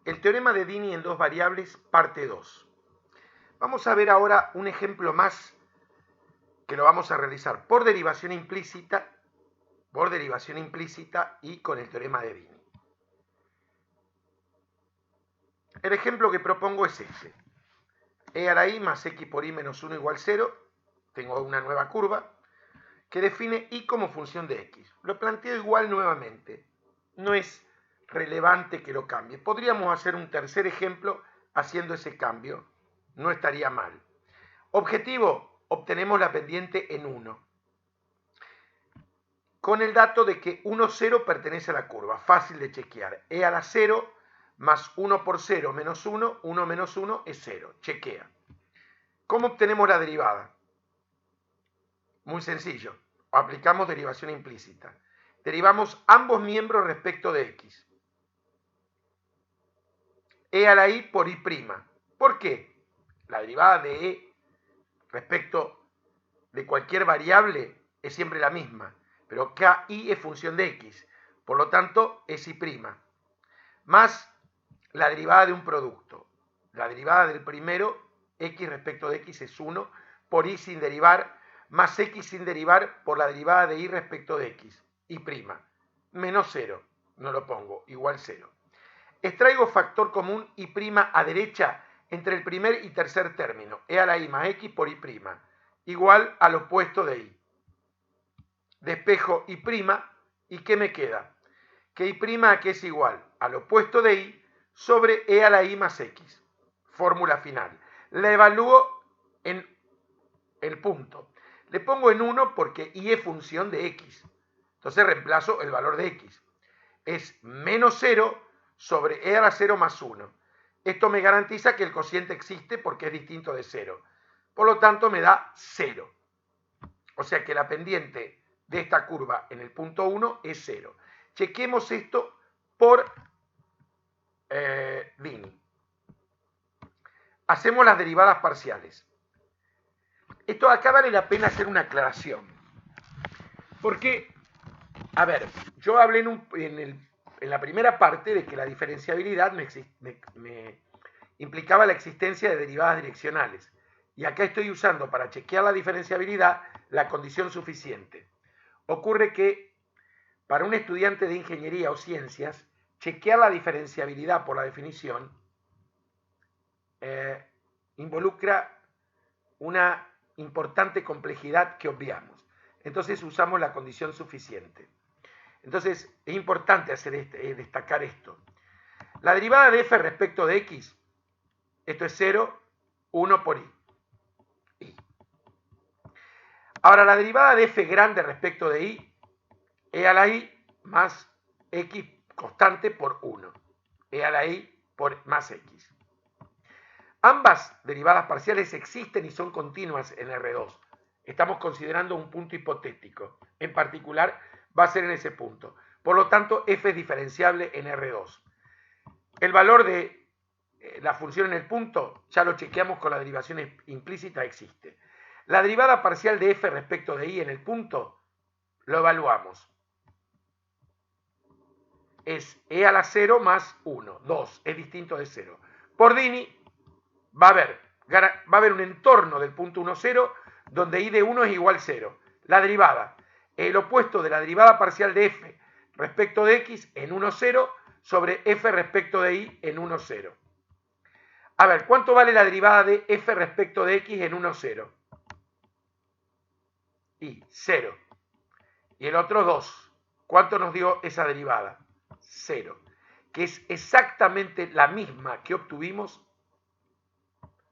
El teorema de Dini en dos variables, parte 2. Vamos a ver ahora un ejemplo más que lo vamos a realizar por derivación implícita y con el teorema de Dini. El ejemplo que propongo es este. E a la i más x por i menos 1 igual 0. Tengo una nueva curva que define i como función de x. Lo planteo igual nuevamente. No es relevante que lo cambie. Podríamos hacer un tercer ejemplo haciendo ese cambio. No estaría mal. Objetivo, obtenemos la pendiente en 1. Con el dato de que 1, 0 pertenece a la curva. Fácil de chequear. E a la 0 más 1 por 0 menos 1. 1 menos 1 es 0. Chequea. ¿Cómo obtenemos la derivada? Muy sencillo. Aplicamos derivación implícita. Derivamos ambos miembros respecto de x. E a la i por i'. ¿Por qué? La derivada de e respecto de cualquier variable es siempre la misma, pero ki es función de x, por lo tanto es i', más la derivada de un producto. La derivada del primero, x respecto de x es 1, por i sin derivar, más x sin derivar por la derivada de y respecto de x, i', menos 0, no lo pongo, igual 0. Extraigo factor común i' a derecha entre el primer y tercer término, e a la i más x por i', igual al opuesto de i. Despejo i', ¿y qué me queda? Que i' que es igual al opuesto de i sobre e a la i más x. Fórmula final. La evalúo en el punto. Le pongo en 1 porque i es función de x. Entonces reemplazo el valor de x. Es menos 0 sobre e a la 0 más 1. Esto me garantiza que el cociente existe porque es distinto de 0. Por lo tanto me da 0. O sea que la pendiente de esta curva en el punto 1 es 0. Chequemos esto por Dini. Hacemos las derivadas parciales. Esto acá vale la pena hacer una aclaración. Porque, a ver, yo hablé en la primera parte de que la diferenciabilidad me implicaba la existencia de derivadas direccionales. Y acá estoy usando para chequear la diferenciabilidad la condición suficiente. Ocurre que para un estudiante de ingeniería o ciencias, chequear la diferenciabilidad por la definición involucra una importante complejidad que obviamos. Entonces usamos la condición suficiente. Entonces es importante destacar esto. La derivada de f respecto de x, esto es 0, 1 por i. Ahora la derivada de f grande respecto de i, e a la i más x constante por 1. E a la i por más x. Ambas derivadas parciales existen y son continuas en R2. Estamos considerando un punto hipotético. En particular, va a ser en ese punto. Por lo tanto, f es diferenciable en R2. El valor de la función en el punto, ya lo chequeamos con la derivación implícita, existe. La derivada parcial de f respecto de i en el punto, lo evaluamos. Es e a la 0 más 1, 2, es distinto de 0. Por Dini, va a haber un entorno del punto 1, 0, donde i de 1 es igual a 0. La derivada, el opuesto de la derivada parcial de f respecto de x en 1, 0 sobre f respecto de i en 1, 0. A ver, ¿cuánto vale la derivada de f respecto de x en 1, 0? Y 0. Y el otro 2. ¿Cuánto nos dio esa derivada? 0. Que es exactamente la misma que obtuvimos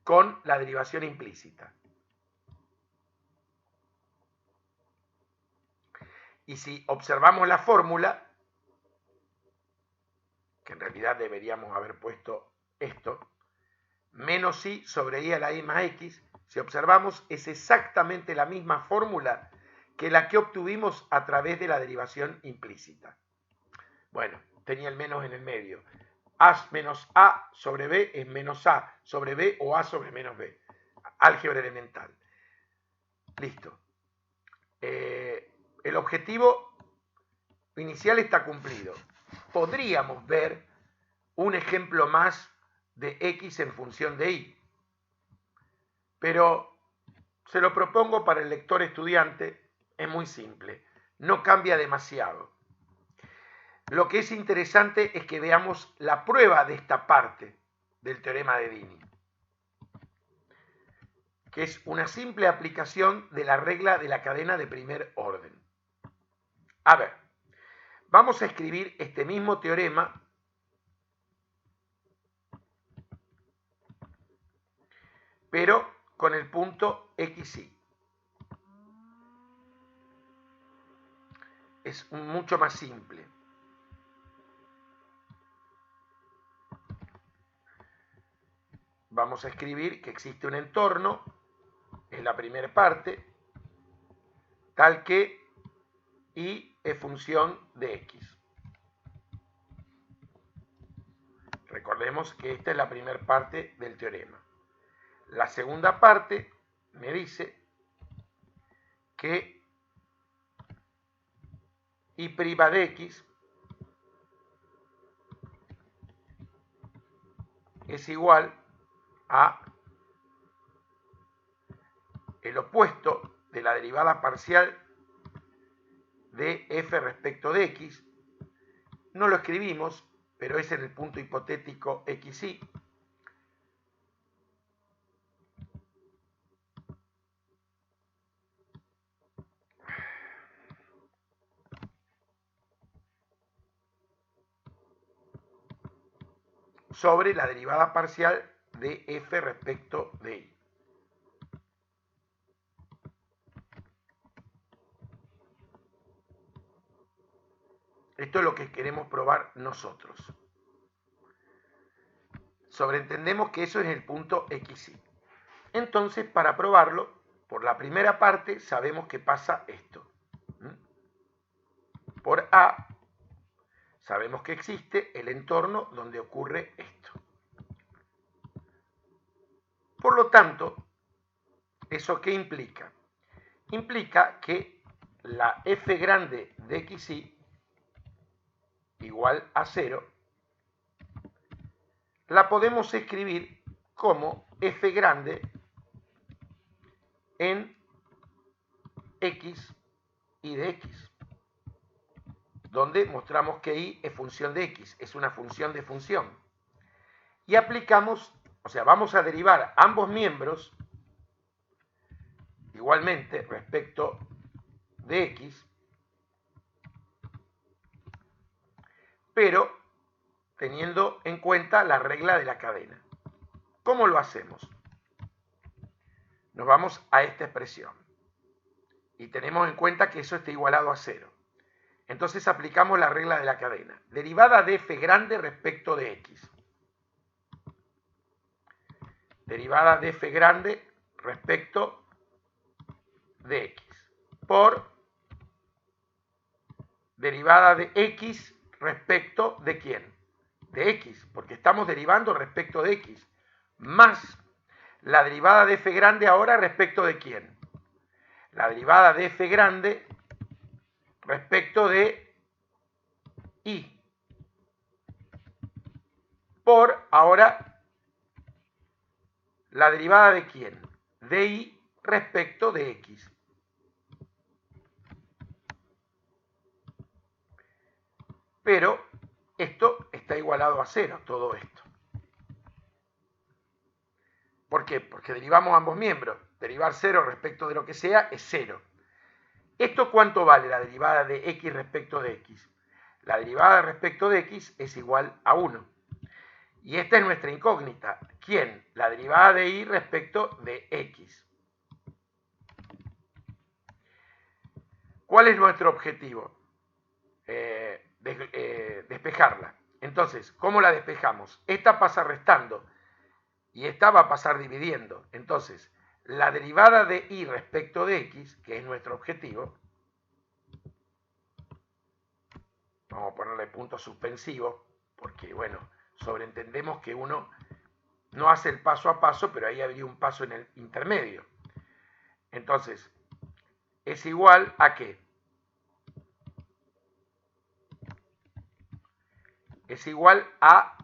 con la derivación implícita. Y si observamos la fórmula, que en realidad deberíamos haber puesto esto, menos i sobre i a la i más x, si observamos es exactamente la misma fórmula que la que obtuvimos a través de la derivación implícita. Bueno, tenía el menos en el medio. A menos a sobre b es menos a sobre b o a sobre menos b. Álgebra elemental. Listo. El objetivo inicial está cumplido. Podríamos ver un ejemplo más de X en función de Y. Pero se lo propongo para el lector estudiante, es muy simple, no cambia demasiado. Lo que es interesante es que veamos la prueba de esta parte del teorema de Dini, que es una simple aplicación de la regla de la cadena de primer orden. A ver, vamos a escribir este mismo teorema pero con el punto XY. Es mucho más simple. Vamos a escribir que existe un entorno, en la primera parte, tal que Y es función de X. Recordemos que esta es la primera parte del teorema. La segunda parte me dice que Y' de X es igual a el opuesto de la derivada parcial de f respecto de x. No lo escribimos, pero es en el punto hipotético xy. Sobre la derivada parcial de f respecto de y. Esto es lo que queremos probar nosotros. Sobreentendemos que eso es el punto xy. Entonces, para probarlo, por la primera parte sabemos que pasa esto. Por A, sabemos que existe el entorno donde ocurre esto. Por lo tanto, ¿eso qué implica? Implica que la f grande de xy igual a 0, la podemos escribir como f grande en x y de x, donde mostramos que y es función de x, es una función de función. Y aplicamos, o sea, vamos a derivar ambos miembros igualmente respecto de x, pero teniendo en cuenta la regla de la cadena. ¿Cómo lo hacemos? Nos vamos a esta expresión y tenemos en cuenta que eso está igualado a 0. Entonces aplicamos la regla de la cadena. Derivada de f grande respecto de x. Derivada de f grande respecto de x. Por derivada de x respecto de quién? De x, porque estamos derivando respecto de x. Más la derivada de f grande ahora respecto de quién? La derivada de f grande respecto de y. Por ahora la derivada de quién? De y respecto de x. Pero esto está igualado a 0, todo esto. ¿Por qué? Porque derivamos ambos miembros. Derivar 0 respecto de lo que sea es 0. ¿Esto cuánto vale la derivada de x respecto de x? La derivada respecto de x es igual a 1. Y esta es nuestra incógnita. ¿Quién? La derivada de y respecto de x. ¿Cuál es nuestro objetivo? Despejarla. Entonces, ¿cómo la despejamos? Esta pasa restando y esta va a pasar dividiendo. Entonces, la derivada de y respecto de x, que es nuestro objetivo, vamos a ponerle punto suspensivo, porque, bueno, sobreentendemos que uno no hace el paso a paso, pero ahí habría un paso en el intermedio. Entonces, es igual a ¿qué? Es igual a